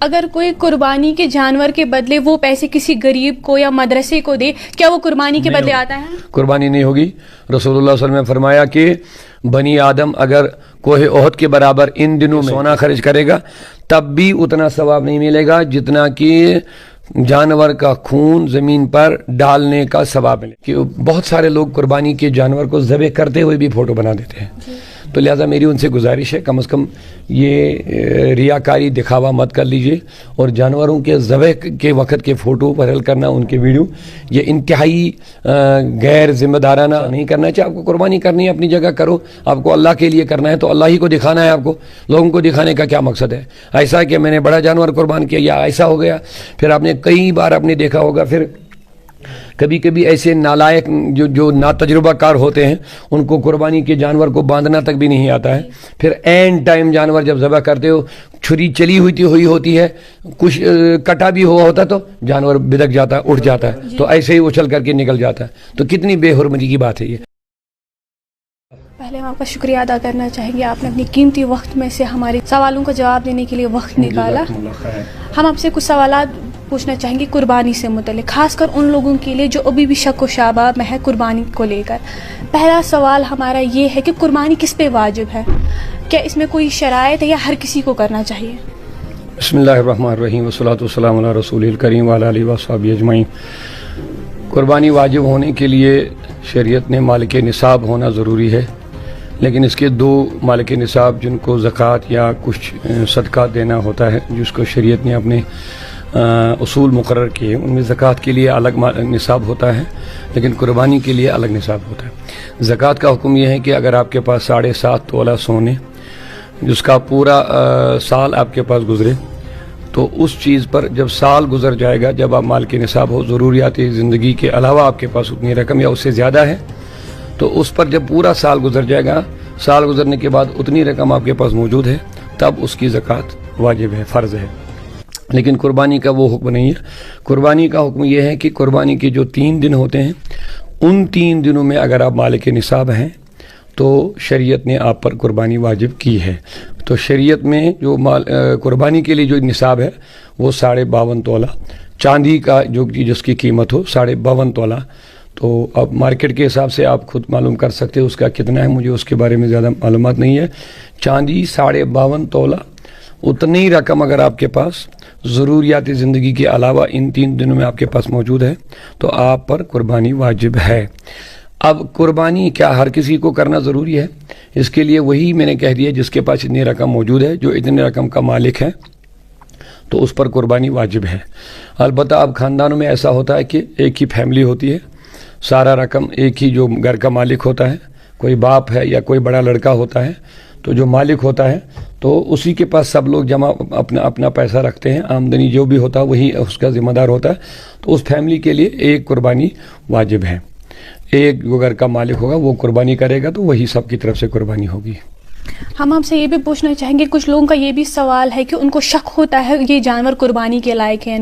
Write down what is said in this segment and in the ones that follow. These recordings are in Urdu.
اگر کوئی قربانی کے جانور کے بدلے وہ پیسے کسی غریب کو یا مدرسے کو دے، کیا وہ قربانی کے بدلے آتا ہے؟ قربانی نہیں ہوگی۔ رسول اللہ صلی اللہ علیہ وسلم نے فرمایا کہ بنی آدم اگر کوہ احد کے برابر ان دنوں میں سونا خرچ کرے گا تب بھی اتنا ثواب نہیں ملے گا جتنا کہ جانور کا خون زمین پر ڈالنے کا ثواب ملے۔ کہ بہت سارے لوگ قربانی کے جانور کو ذبح کرتے ہوئے بھی فوٹو بنا دیتے ہیں، تو لہٰذا میری ان سے گزارش ہے کم از کم یہ ریاکاری دکھاوا مت کر لیجئے، اور جانوروں کے ذبح کے وقت کے فوٹو وائرل کرنا، ان کے ویڈیو، یہ انتہائی غیر ذمہ دارانہ نہیں کرنا چاہیے۔ آپ کو قربانی کرنی ہے اپنی جگہ کرو، آپ کو اللہ کے لیے کرنا ہے تو اللہ ہی کو دکھانا ہے۔ آپ کو لوگوں کو دکھانے کا کیا مقصد ہے؟ ایسا کہ میں نے بڑا جانور قربان کیا یا ایسا ہو گیا؟ پھر آپ نے کئی بار آپ نے دیکھا ہوگا، پھر کبھی کبھی ایسے نالائق جو ناتجربہ کار ہوتے ہیں ان کو قربانی کے جانور کو باندھنا تک بھی نہیں آتا ہے، پھر اینڈ ٹائم جانور جب ذبح کرتے ہو چھری چلی ہوئی ہوتی ہے، کچھ کٹا بھی ہوا ہوتا تو جانور بدک جاتا ہے، اٹھ جاتا ہے، تو ایسے ہی اچھل کر کے نکل جاتا ہے، تو کتنی بے حرمتی کی بات ہے یہ۔ پہلے ہم آپ کا شکریہ ادا کرنا چاہیں گے، آپ نے اپنی قیمتی وقت میں سے ہمارے سوالوں کا جواب دینے کے لیے وقت نکالا۔ ہم آپ سے کچھ سوالات پوچھنا چاہیں گے قربانی سے متعلق، خاص کر ان لوگوں کے لیے جو ابھی بھی شک و شبہ میں ہے قربانی کو لے کر۔ پہلا سوال ہمارا یہ ہے کہ قربانی کس پہ واجب ہے؟ کیا اس میں کوئی شرائط ہے یا ہر کسی کو کرنا چاہیے؟ بسم اللہ الرحمن الرحیم والصلاۃ والسلام علی رسول الکریم وعلی آلہ وصحبہ اجمعین۔ قربانی واجب ہونے کے لیے شریعت نے مالک نصاب ہونا ضروری ہے، لیکن اس کے دو مالک نصاب جن کو زکوٰۃ یا کچھ صدقہ دینا ہوتا ہے، جس کو شریعت نے اپنے اصول مقرر کیے، ان میں زکوٰۃ کے لیے الگ نصاب ہوتا ہے لیکن قربانی کے لیے الگ نصاب ہوتا ہے۔ زکوٰۃ کا حکم یہ ہے کہ اگر آپ کے پاس 7.5 تولہ سونے جس کا پورا سال آپ کے پاس گزرے، تو اس چیز پر جب سال گزر جائے گا، جب آپ مال کے نصاب ہو، ضروریاتی زندگی کے علاوہ آپ کے پاس اتنی رقم یا اس سے زیادہ ہے، تو اس پر جب پورا سال گزر جائے گا، سال گزرنے کے بعد اتنی رقم آپ کے پاس موجود ہے، تب اس کی زکوٰۃ واجب ہے، فرض ہے۔ لیکن قربانی کا وہ حکم نہیں ہے۔ قربانی کا حکم یہ ہے کہ قربانی کے جو 3 دن ہوتے ہیں، ان 3 دنوں میں اگر آپ مالک نصاب ہیں تو شریعت نے آپ پر قربانی واجب کی ہے۔ تو شریعت میں جو قربانی کے لیے جو نصاب ہے وہ 52.5 تولہ چاندی کا جس کی قیمت ہو 52.5 تولہ، تو اب مارکیٹ کے حساب سے آپ خود معلوم کر سکتے ہو اس کا کتنا ہے، مجھے اس کے بارے میں زیادہ معلومات نہیں ہے۔ چاندی 52.5 تولہ، اتنی رقم اگر آپ کے پاس ضروریاتی زندگی کے علاوہ ان 3 دنوں میں آپ کے پاس موجود ہے تو آپ پر قربانی واجب ہے۔ اب قربانی کیا ہر کسی کو کرنا ضروری ہے؟ اس کے لیے وہی میں نے کہہ دیا جس کے پاس اتنی رقم موجود ہے، جو اتنی رقم کا مالک ہے تو اس پر قربانی واجب ہے۔ البتہ اب خاندانوں میں ایسا ہوتا ہے کہ ایک ہی فیملی ہوتی ہے، سارا رقم ایک ہی جو گھر کا مالک ہوتا ہے، کوئی باپ ہے یا کوئی بڑا لڑکا ہوتا ہے، تو جو مالک ہوتا ہے تو اسی کے پاس سب لوگ جمع اپنا پیسہ رکھتے ہیں، آمدنی جو بھی ہوتا ہے وہی اس کا ذمہ دار ہوتا ہے، تو اس فیملی کے لیے ایک قربانی واجب ہے۔ ایک جو گھر کا مالک ہوگا وہ قربانی کرے گا تو وہی سب کی طرف سے قربانی ہوگی۔ ہم آپ سے یہ بھی پوچھنا چاہیں گے، کچھ لوگوں کا یہ بھی سوال ہے کہ ان کو شک ہوتا ہے یہ جانور قربانی کے لائق ہے،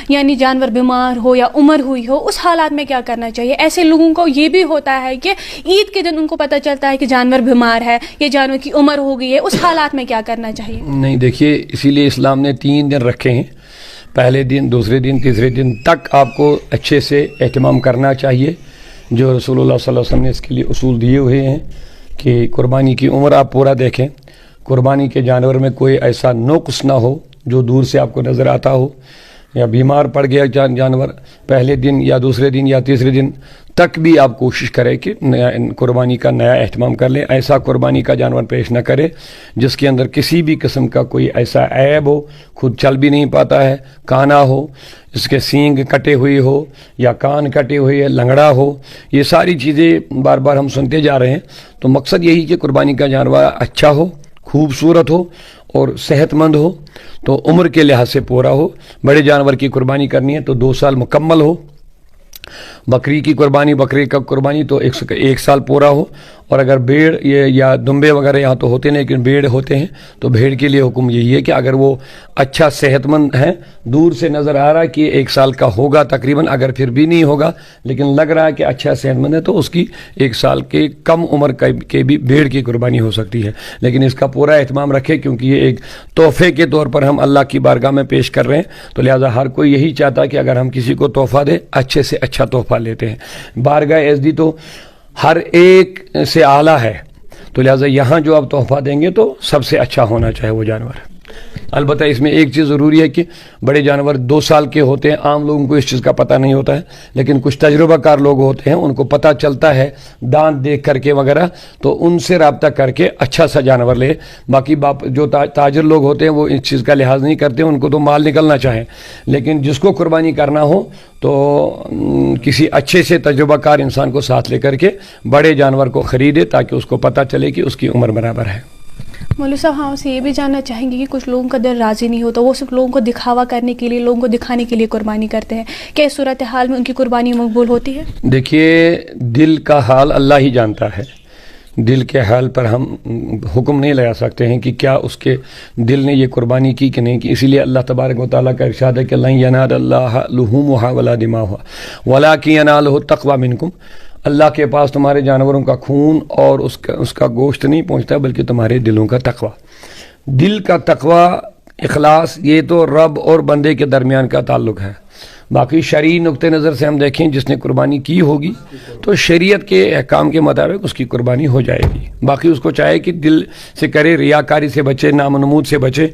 یعنی جانور بیمار ہو یا عمر ہوئی ہو، اس حالات میں کیا کرنا چاہیے؟ ایسے لوگوں کو یہ بھی ہوتا ہے کہ عید کے دن ان کو پتہ چلتا ہے کہ جانور بیمار ہے یا جانور کی عمر ہو گئی ہے، اس حالات میں کیا کرنا چاہیے؟ نہیں، دیکھیے اسی لیے اسلام نے 3 دن رکھے ہیں، پہلے دن، دوسرے دن، تیسرے دن تک آپ کو اچھے سے اہتمام کرنا چاہیے، جو رسول اللہ صلی اللہ علیہ وسلم نے اس کے لیے اصول دیے ہوئے ہیں کہ قربانی کی عمر آپ پورا دیکھیں، قربانی کے جانور میں کوئی ایسا نقص نہ ہو جو دور سے آپ کو نظر آتا ہو، یا بیمار پڑ گیا جانور پہلے دن یا دوسرے دن یا تیسرے دن تک بھی آپ کوشش کریں کہ قربانی کا نیا اہتمام کر لیں۔ ایسا قربانی کا جانور پیش نہ کرے جس کے اندر کسی بھی قسم کا کوئی ایسا عیب ہو، خود چل بھی نہیں پاتا ہے، کانا ہو، اس کے سینگ کٹے ہوئے ہو یا کان کٹے ہوئے لنگڑا ہو، یہ ساری چیزیں بار بار ہم سنتے جا رہے ہیں۔ تو مقصد یہی کہ قربانی کا جانور اچھا ہو، خوبصورت ہو اور صحت مند ہو، تو عمر کے لحاظ سے پورا ہو۔ بڑے جانور کی قربانی کرنی ہے تو 2 سال مکمل ہو، بکری کی قربانی، بکری کا قربانی تو 1 سال پورا ہو، اور اگر بھیڑ یہ یا دمبے وغیرہ یہاں تو ہوتے نہیں لیکن بھیڑ ہوتے ہیں تو بھیڑ کے لیے حکم یہی ہے کہ اگر وہ اچھا صحت مند ہے، دور سے نظر آ رہا ہے کہ 1 سال کا ہوگا تقریباً، اگر پھر بھی نہیں ہوگا لیکن لگ رہا ہے کہ اچھا صحت مند ہے تو اس کی 1 سال کے کم عمر کے بھی بھیڑ کی قربانی ہو سکتی ہے، لیکن اس کا پورا اہتمام رکھے کیونکہ یہ ایک تحفے کے طور پر ہم اللہ کی بارگاہ میں پیش کر رہے ہیں، تو لہٰذا ہر کوئی یہی چاہتا ہے کہ اگر ہم کسی کو تحفہ دیں اچھے سے اچھا تحفہ لیتے ہیں۔ بارگاہ عزتی تو ہر ایک سے اعلیٰ ہے، تو لہٰذا یہاں جو آپ تحفہ دیں گے تو سب سے اچھا ہونا چاہے وہ جانور۔ البتہ اس میں ایک چیز ضروری ہے کہ بڑے جانور 2 سال کے ہوتے ہیں، عام لوگوں کو اس چیز کا پتہ نہیں ہوتا ہے، لیکن کچھ تجربہ کار لوگ ہوتے ہیں ان کو پتہ چلتا ہے دانت دیکھ کر کے وغیرہ، تو ان سے رابطہ کر کے اچھا سا جانور لے۔ باقی جو تاجر لوگ ہوتے ہیں وہ اس چیز کا لحاظ نہیں کرتے، ان کو تو مال نکلنا چاہے، لیکن جس کو قربانی کرنا ہو تو کسی اچھے سے تجربہ کار انسان کو ساتھ لے کر کے بڑے جانور کو خریدے تاکہ اس کو پتہ چلے کہ اس کی عمر برابر ہے۔ مولوی صاحب ہم سے یہ بھی جاننا چاہیں گے کہ کچھ لوگوں کا دل راضی نہیں ہوتا، وہ صرف لوگوں کو دکھاوا کرنے کے لیے، لوگوں کو دکھانے کے لیے قربانی کرتے ہیں، کیا اس صورتحال میں ان کی قربانی مقبول ہوتی ہے؟ دیکھیے دل کا حال اللہ ہی جانتا ہے، دل کے حال پر ہم حکم نہیں لگا سکتے ہیں کہ کیا اس کے دل نے یہ قربانی کی کہ نہیں کی، اسی لیے اللہ تبارک و تعالیٰ کا ارشاد ہے کہ لن ینال اللہ لحومها ولا دماؤها ولکن ینالہ التقوی منکم، اللہ کے پاس تمہارے جانوروں کا خون اور اس کا گوشت نہیں پہنچتا بلکہ تمہارے دلوں کا تقوی۔ دل کا تقوی، اخلاص، یہ تو رب اور بندے کے درمیان کا تعلق ہے۔ باقی شرعی نقطہ نظر سے ہم دیکھیں جس نے قربانی کی ہوگی تو شریعت کے احکام کے مطابق اس کی قربانی ہو جائے گی، باقی اس کو چاہے کہ دل سے کرے، ریاکاری سے بچے، نام و نمود سے بچے،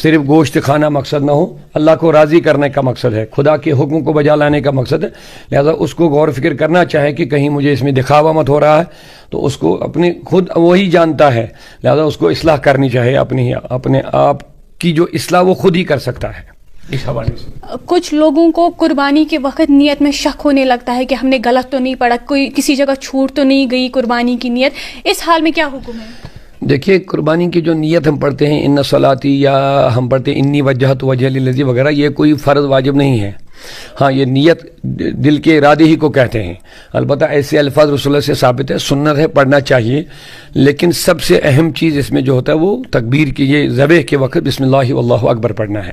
صرف گوشت کھانا مقصد نہ ہو، اللہ کو راضی کرنے کا مقصد ہے، خدا کے حکم کو بجا لانے کا مقصد ہے، لہذا اس کو غور و فکر کرنا چاہے کہ کہیں مجھے اس میں دکھاوا مت ہو رہا ہے، تو اس کو اپنے خود وہی جانتا ہے، لہذا اس کو اصلاح کرنی چاہے، اپنے آپ کی جو اصلاح وہ خود ہی کر سکتا ہے۔ اس حوالے سے کچھ لوگوں کو قربانی کے وقت نیت میں شک ہونے لگتا ہے کہ ہم نے غلط تو نہیں پڑھا، کوئی کسی جگہ چھوٹ تو نہیں گئی قربانی کی نیت، اس حال میں کیا حکم ہے؟ دیکھیے قربانی کی جو نیت ہم پڑھتے ہیں ان صلاتی یا ہم پڑھتے ہیں انی وجہت وجہ للذی وغیرہ، یہ کوئی فرض واجب نہیں ہے، ہاں یہ نیت دل کے ارادے ہی کو کہتے ہیں، البتہ ایسے الفاظ رسول اللہ سے ثابت ہے، سنت ہے، پڑھنا چاہیے، لیکن سب سے اہم چیز اس میں جو ہوتا ہے وہ تکبیر کی، یہ ذبح کے وقت بسم اللہ واللہ اکبر پڑھنا ہے،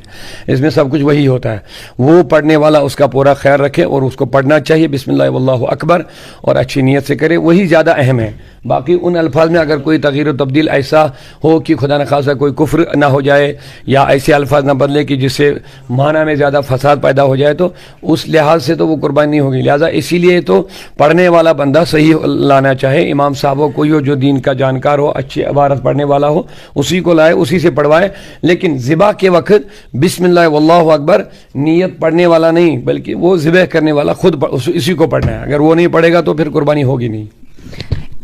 اس میں سب کچھ وہی ہوتا ہے، وہ پڑھنے والا اس کا پورا خیال رکھے اور اس کو پڑھنا چاہیے بسم اللہ واللہ اکبر اور اچھی نیت سے کرے، وہی زیادہ اہم ہے۔ باقی ان الفاظ میں اگر کوئی تغیر و تبدیل ایسا ہو کہ خدا نخواستہ کوئی کفر نہ ہو جائے یا ایسے الفاظ نہ بدلے کہ جس سے معنی میں زیادہ فساد پیدا ہو جائے تو اس لحاظ سے تو وہ قربانی نہیں ہوگی، لہٰذا اسی لیے تو پڑھنے والا بندہ صحیح لانا چاہے، امام صاحب ہو، کوئی ہو جو دین کا جانکار ہو، اچھی عبارت پڑھنے والا ہو، اسی کو لائے، اسی سے پڑھوائے، لیکن ذبح کے وقت بسم اللہ واللہ اکبر نیت پڑھنے والا نہیں بلکہ وہ ذبح کرنے والا خود اسی کو پڑھنا ہے، اگر وہ نہیں پڑھے گا تو پھر قربانی ہوگی نہیں۔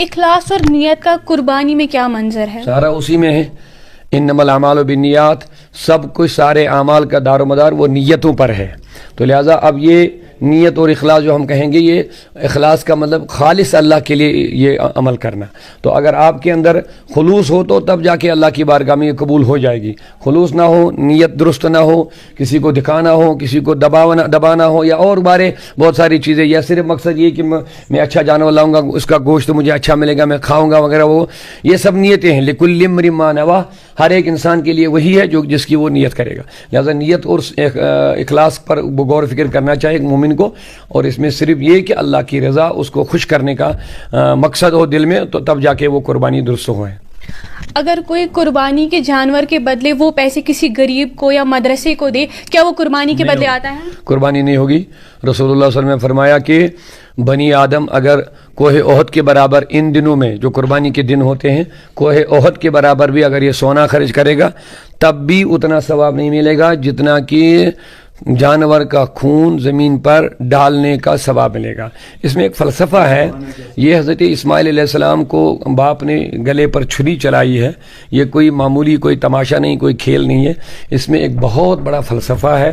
اخلاص اور نیت کا قربانی میں کیا منظر ہے؟ سارا اسی میں ہے، انما الاعمال بالنیات، سب کچھ سارے اعمال کا دار و مدار وہ نیتوں پر ہے، تو لہٰذا اب یہ نیت اور اخلاص جو ہم کہیں گے، یہ اخلاص کا مطلب خالص اللہ کے لیے یہ عمل کرنا، تو اگر آپ کے اندر خلوص ہو تو تب جا کے اللہ کی بارگاہ میں یہ قبول ہو جائے گی، خلوص نہ ہو، نیت درست نہ ہو، کسی کو دکھانا ہو، کسی کو دبانا ہو یا اور بارے بہت ساری چیزیں، یا صرف مقصد یہ کہ میں اچھا جانور لاؤں گا، اس کا گوشت مجھے اچھا ملے گا، میں کھاؤں گا وغیرہ، وہ یہ سب نیتیں ہیں، لکل امرئ ما نویٰ، ہر ایک انسان کے لیے وہی ہے جو جس کی وہ نیت کرے گا، لہذا نیت اور اخلاص پر غور و فکر کرنا چاہیے ایک مومن کو، اور اس میں صرف یہ کہ اللہ کی رضا، اس کو خوش کرنے کا مقصد ہو دل میں، تو تب جا کے وہ قربانی درست ہوئے۔ اگر کوئی قربانی کے جانور کے بدلے وہ پیسے کسی غریب کو یا مدرسے کو دے، کیا وہ قربانی کے بدلے آتا ہے؟ قربانی نہیں ہوگی، رسول اللہ صلی اللہ علیہ وسلم نے فرمایا کہ بنی آدم اگر کوہ احد کے برابر ان دنوں میں جو قربانی کے دن ہوتے ہیں، کوہ احد کے برابر بھی اگر یہ سونا خرچ کرے گا تب بھی اتنا ثواب نہیں ملے گا جتنا کہ جانور کا خون زمین پر ڈالنے کا ثواب ملے گا۔ اس میں ایک فلسفہ ہے، یہ حضرت اسماعیل علیہ السلام کو باپ نے گلے پر چھری چلائی ہے، یہ کوئی معمولی کوئی تماشا نہیں، کوئی کھیل نہیں ہے، اس میں ایک بہت بڑا فلسفہ ہے،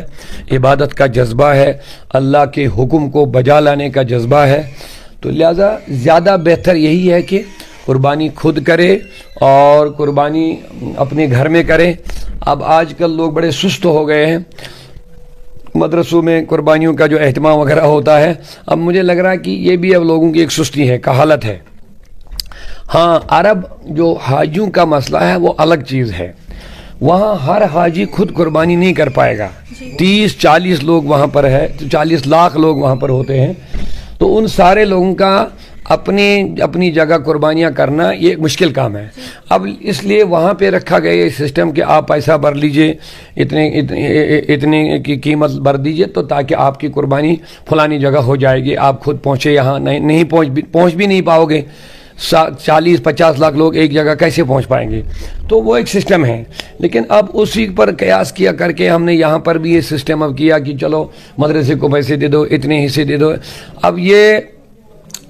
عبادت کا جذبہ ہے، اللہ کے حکم کو بجا لانے کا جذبہ ہے، تو لہذا زیادہ بہتر یہی ہے کہ قربانی خود کرے اور قربانی اپنے گھر میں کرے۔ اب آج کل لوگ بڑے سست ہو گئے ہیں، مدرسوں میں قربانیوں کا جو اہتمام وغیرہ ہوتا ہے، اب مجھے لگ رہا ہے کہ یہ بھی اب لوگوں کی ایک سستی ہے، کہالت ہے۔ ہاں عرب جو حاجیوں کا مسئلہ ہے وہ الگ چیز ہے. وہاں ہر حاجی خود قربانی نہیں کر پائے گا. 30-40 لوگ وہاں پر ہے، 40 لاکھ لوگ وہاں پر ہوتے ہیں، تو ان سارے لوگوں کا اپنی جگہ قربانیاں کرنا یہ ایک مشکل کام ہے. اب اس لیے وہاں پہ رکھا گیا یہ سسٹم کہ آپ پیسہ بھر لیجئے، اتنے کی قیمت بھر دیجئے، تو تاکہ آپ کی قربانی فلانی جگہ ہو جائے گی. آپ خود پہنچے یہاں نہیں پہنچ بھی نہیں پاؤ گے. 40-50 لاکھ لوگ ایک جگہ کیسے پہنچ پائیں گے؟ تو وہ ایک سسٹم ہے. لیکن اب اسی پر قیاس کیا کر کے ہم نے یہاں پر بھی یہ سسٹم اب کیا کہ چلو مدرسے کو پیسے دے دو، اتنے حصے دے دو. اب یہ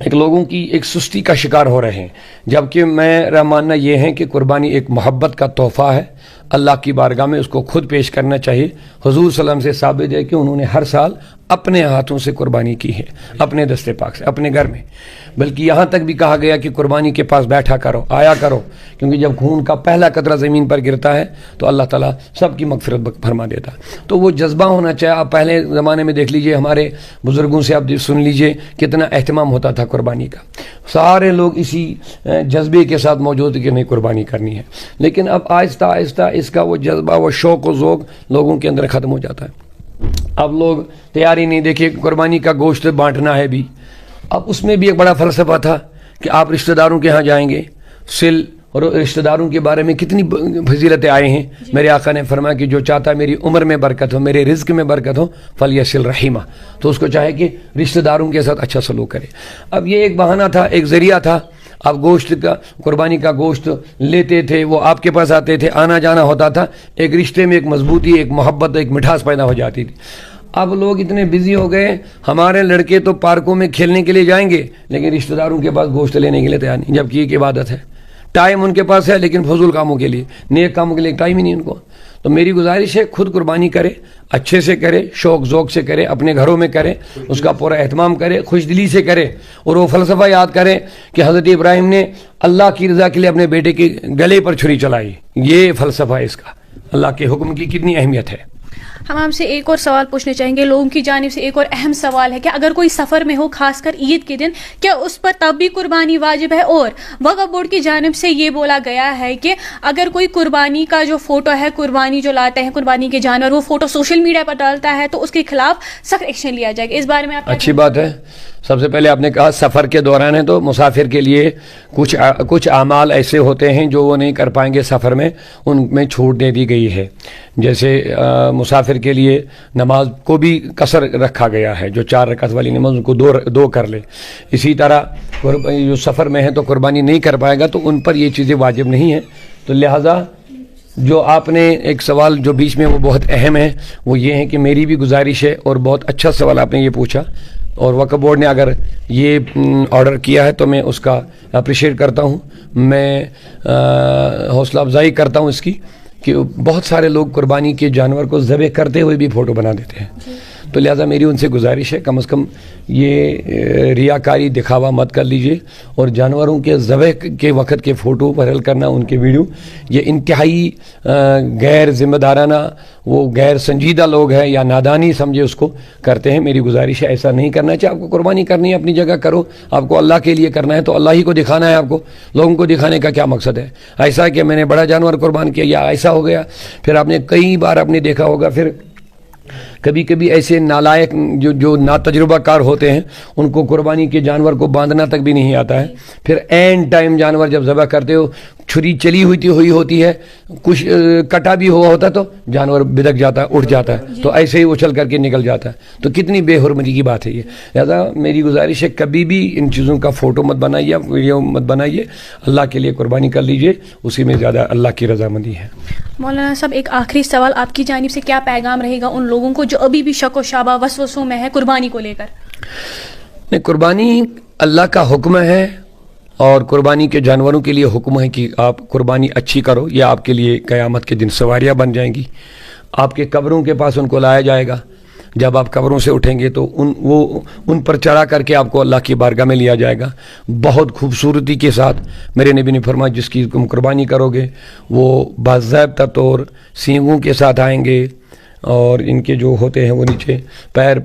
ایک لوگوں کی ایک سستی کا شکار ہو رہے ہیں، جبکہ میرا ماننا یہ ہے کہ قربانی ایک محبت کا تحفہ ہے. اللہ کی بارگاہ میں اس کو خود پیش کرنا چاہیے. حضور صلی اللہ علیہ وسلم سے ثابت ہے کہ انہوں نے ہر سال اپنے ہاتھوں سے قربانی کی ہے، اپنے دستے پاک سے، اپنے گھر میں. بلکہ یہاں تک بھی کہا گیا کہ قربانی کے پاس بیٹھا کرو، آیا کرو، کیونکہ جب خون کا پہلا قطرہ زمین پر گرتا ہے تو اللہ تعالیٰ سب کی مغفرت فرما دیتا. تو وہ جذبہ ہونا چاہیے. آپ پہلے زمانے میں دیکھ لیجئے، ہمارے بزرگوں سے آپ سن لیجئے کتنا اہتمام ہوتا تھا قربانی کا. سارے لوگ اسی جذبے کے ساتھ موجود کہ نہیں قربانی کرنی ہے. لیکن اب آہستہ آہستہ اس کا وہ جذبہ، وہ شوق و ذوق لوگوں کے اندر ختم ہو جاتا ہے. اب لوگ تیاری نہیں. دیکھیے قربانی کا گوشت بانٹنا ہے بھی. اب اس میں بھی ایک بڑا فلسفہ تھا کہ آپ رشتہ داروں کے ہاں جائیں گے. سل اور رشتہ داروں کے بارے میں کتنی فضیلتیں آئے ہیں. میرے آقا نے فرمایا کہ جو چاہتا ہے میری عمر میں برکت ہو، میرے رزق میں برکت ہو، فلیصل رحیمہ، تو اس کو چاہے کہ رشتہ داروں کے ساتھ اچھا سلوک کرے. اب یہ ایک بہانہ تھا، ایک ذریعہ تھا. اب گوشت کا، قربانی کا گوشت لیتے تھے، وہ آپ کے پاس آتے تھے، آنا جانا ہوتا تھا. ایک رشتے میں ایک مضبوطی، ایک محبت، ایک مٹھاس پیدا ہو جاتی تھی. اب لوگ اتنے بزی ہو گئے، ہمارے لڑکے تو پارکوں میں کھیلنے کے لیے جائیں گے لیکن رشتہ داروں کے پاس گوشت لینے کے لیے تیار نہیں، جبکہ ایک عبادت ہے. ٹائم ان کے پاس ہے لیکن فضول کاموں کے لیے، نیک کاموں کے لیے ٹائم ہی نہیں ان کو. تو میری گزارش ہے خود قربانی کرے، اچھے سے کرے، شوق ذوق سے کرے، اپنے گھروں میں کرے، اس کا پورا اہتمام کرے، خوش دلی سے کرے. اور وہ فلسفہ یاد کرے کہ حضرت ابراہیم نے اللہ کی رضا کے لیے اپنے بیٹے کے گلے پر چھری چلائی. یہ فلسفہ ہے اس کا، اللہ کے حکم کی کتنی اہمیت ہے. ہم آپ سے ایک اور سوال پوچھنا چاہیں گے. لوگوں کی جانب سے ایک اور اہم سوال ہے کہ اگر کوئی سفر میں ہو، خاص کر عید کے دن، کیا اس پر تب بھی قربانی واجب ہے؟ اور وقف بورڈ کی جانب سے یہ بولا گیا ہے کہ اگر کوئی قربانی کا جو فوٹو ہے، قربانی جو لاتے ہیں قربانی کے جانور، وہ فوٹو سوشل میڈیا پر ڈالتا ہے تو اس کے خلاف سخت ایکشن لیا جائے گا. اس بارے میں آپ اچھی بات ہے. سب سے پہلے آپ نے کہا سفر کے دوران ہے، تو مسافر کے لیے کچھ اعمال ایسے ہوتے ہیں جو وہ نہیں کر پائیں گے سفر میں، ان میں چھوٹ دے دی گئی ہے. جیسے مسافر کے لیے نماز کو بھی قصر رکھا گیا ہے، جو 4 رکعت والی نماز ان کو 2 کر لے. اسی طرح جو سفر میں ہے تو قربانی نہیں کر پائے گا تو ان پر یہ چیزیں واجب نہیں ہیں. تو لہٰذا جو آپ نے ایک سوال جو بیچ میں وہ بہت اہم ہے، وہ یہ ہے کہ میری بھی گزارش ہے، اور بہت اچھا سوال آپ نے یہ پوچھا، اور وقف بورڈ نے اگر یہ آرڈر کیا ہے تو میں اس کا اپریشیٹ کرتا ہوں. میں حوصلہ افزائی کرتا ہوں اس کی کہ بہت سارے لوگ قربانی کے جانور کو ذبح کرتے ہوئے بھی فوٹو بنا دیتے ہیں. تو لہٰذا میری ان سے گزارش ہے کم از کم یہ ریاکاری دکھاوا مت کر لیجئے. اور جانوروں کے ذبح کے وقت کے فوٹو وائرل کرنا، ان کے ویڈیو، یہ انتہائی غیر ذمہ دارانہ، وہ غیر سنجیدہ لوگ ہیں یا نادانی سمجھے اس کو کرتے ہیں. میری گزارش ہے ایسا نہیں کرنا چاہیے. آپ کو قربانی کرنی ہے اپنی جگہ کرو، آپ کو اللہ کے لیے کرنا ہے تو اللہ ہی کو دکھانا ہے. آپ کو لوگوں کو دکھانے کا کیا مقصد ہے؟ ایسا کہ میں نے بڑا جانور قربان کیا یا ایسا ہو گیا. پھر آپ نے کئی بار آپ نے دیکھا ہوگا، پھر کبھی کبھی ایسے نالائق جو ناتجربہ کار ہوتے ہیں ان کو قربانی کے جانور کو باندھنا تک بھی نہیں آتا ہے. پھر اینڈ ٹائم جانور جب ذبح کرتے ہو، چھری چلی ہوئی ہوتی ہے، کچھ کٹا بھی ہوا ہوتا تو جانور بدک جاتا ہے، اٹھ جاتا ہے، تو ایسے ہی اچھل کر کے نکل جاتا ہے. تو کتنی بے حرمتی کی بات ہے یہ. لہٰذا میری گزارش ہے کبھی بھی ان چیزوں کا فوٹو مت بنائیے، ویڈیو مت بنائیے. اللہ کے لیے قربانی کر لیجئے، اسی میں زیادہ اللہ کی رضامندی ہے. مولانا صاحب ایک آخری سوال آپ کی جانب سے، کیا پیغام رہے گا ان لوگوں کو جو ابھی بھی شک و شابہ وسوسوں میں ہے قربانی کو لے کر؟ نہیں، قربانی اللہ کا حکم ہے، اور قربانی کے جانوروں کے لیے حکم ہے کہ آپ قربانی اچھی کرو. یہ آپ کے لیے قیامت کے دن سواریاں بن جائیں گی. آپ کے قبروں کے پاس ان کو لایا جائے گا. جب آپ قبروں سے اٹھیں گے تو ان پر چڑھا کر کے آپ کو اللہ کی بارگاہ میں لیا جائے گا بہت خوبصورتی کے ساتھ. میرے نبی نے فرمایا جس کی تم قربانی کرو گے وہ باضابطہ طور سینگوں کے ساتھ آئیں گے، اور ان کے جو ہوتے ہیں وہ نیچے پیر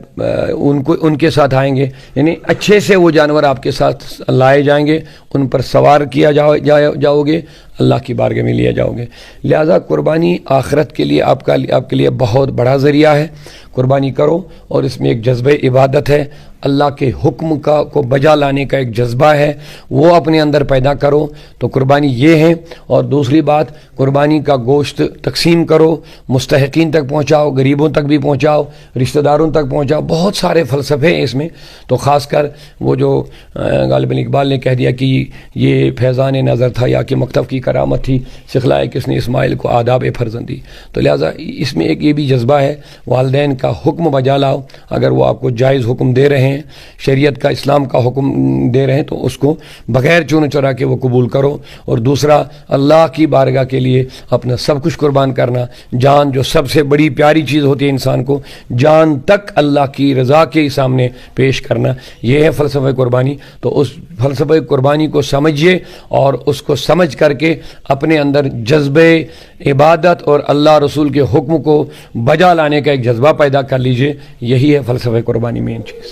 ان کے ساتھ آئیں گے، یعنی اچھے سے وہ جانور آپ کے ساتھ لائے جائیں گے، ان پر سوار کیا جاؤ گے، اللہ کی بارگاہ میں لیا جاؤ گے۔ لہذا قربانی آخرت کے لیے آپ کے لیے بہت بڑا ذریعہ ہے۔ قربانی کرو، اور اس میں ایک جذبہ عبادت ہے، اللہ کے حکم کو بجا لانے کا ایک جذبہ ہے، وہ اپنے اندر پیدا کرو تو قربانی یہ ہے۔ اور دوسری بات، قربانی کا گوشت تقسیم کرو، مستحقین تک پہنچاؤ، غریبوں تک بھی پہنچاؤ، رشتہ داروں تک پہنچاؤ، بہت سارے فلسفے ہیں اس میں۔ تو خاص کر وہ جو غالباً اقبال نے کہہ دیا کہ یہ فیضان نظر تھا یا کہ مکتب کی کرامت تھی، سکھلائے کس نے اسماعیل کو آداب فرزندی۔ تو لہٰذا اس میں ایک یہ بھی جذبہ ہے، والدین کا حکم بجا لاؤ، اگر وہ آپ کو جائز حکم دے رہے ہیں، شریعت کا اسلام کا حکم دے رہے ہیں تو اس کو بغیر چون چرا کے وہ قبول کرو۔ اور دوسرا، اللہ کی بارگاہ کے لیے اپنا سب کچھ قربان کرنا، جان جو سب سے بڑی پیاری چیز ہوتی ہے انسان کو، جان تک اللہ کی رضا کے سامنے پیش کرنا، یہ ہے فلسفہ قربانی۔ تو اس فلسفہ قربانی کو سمجھیے، اور اس کو سمجھ کر کے اپنے اندر جذبہ عبادت اور اللہ رسول کے حکم کو بجا لانے کا ایک جذبہ پیدا کر لیجئے۔ یہی ہے فلسفہ قربانی مین چیز۔